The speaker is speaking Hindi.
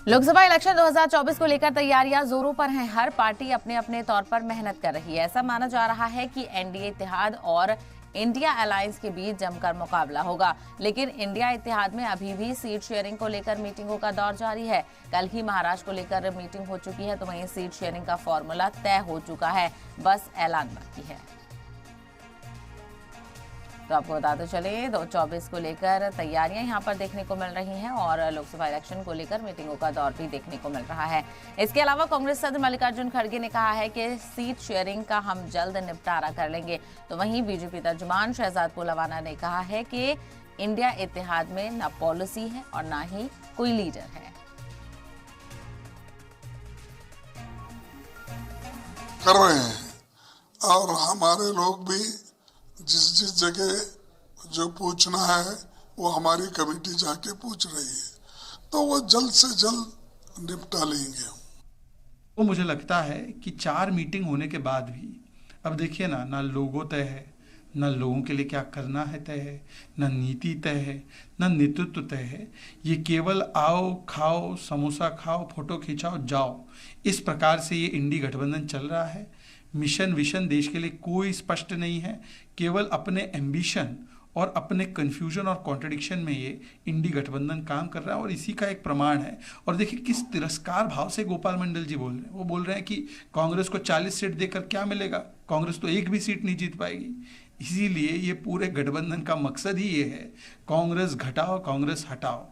लोकसभा इलेक्शन 2024 को लेकर तैयारियां जोरों पर हैं। हर पार्टी अपने अपने तौर पर मेहनत कर रही है। ऐसा माना जा रहा है कि एनडीए इत्तेहाद और इंडिया अलायंस के बीच जमकर मुकाबला होगा, लेकिन इंडिया इत्तेहाद में अभी भी सीट शेयरिंग को लेकर मीटिंगों का दौर जारी है। कल ही महाराष्ट्र को लेकर मीटिंग हो चुकी है, तो वहीं सीट शेयरिंग का फॉर्मूला तय हो चुका है, बस ऐलान बाकी है। तो आपको बताते चले 2024 को लेकर तैयारियां यहां पर देखने को मिल रही हैं और लोकसभा इलेक्शन को लेकर मीटिंगों का दौर भी देखने को मिल रहा है। इसके अलावा कांग्रेस सदस्य मल्लिकार्जुन खड़गे ने कहा है कि सीट शेयरिंग का हम जल्द निपटारा कर लेंगे। तो वहीं बीजेपी तर्जुमान शहजाद पुलावाना ने कहा है कि इंडिया इत्तेहाद में न पॉलिसी है और न ही कोई लीडर है। कर रहे हैं और हमारे लोग भी जिस जगह जो पूछना है वो हमारी कमेटी जाके पूछ रही है, तो वो जल्द से जल्द निपटा लेंगे। वो मुझे लगता है कि 4 मीटिंग होने के बाद भी अब देखिए ना लोगों तय है, न लोगों के लिए क्या करना है तय है, न नीति तय है, न नेतृत्व तय है। ये केवल आओ खाओ समोसा खाओ फोटो खिंचाओ जाओ, इस प्रकार से ये इंडी गठबंधन चल रहा है। मिशन विशन देश के लिए कोई स्पष्ट नहीं है, केवल अपने एम्बिशन और अपने कन्फ्यूजन और कॉन्ट्रडिक्शन में ये इंडी गठबंधन काम कर रहा है और इसी का एक प्रमाण है। और देखिए किस तिरस्कार भाव से गोपाल मंडल जी बोल रहे हैं। वो बोल रहे हैं कि कांग्रेस को 40 सीट देकर क्या मिलेगा, कांग्रेस तो एक भी सीट नहीं जीत पाएगी। इसीलिए ये पूरे गठबंधन का मकसद ही ये है, कांग्रेस घटाओ कांग्रेस हटाओ।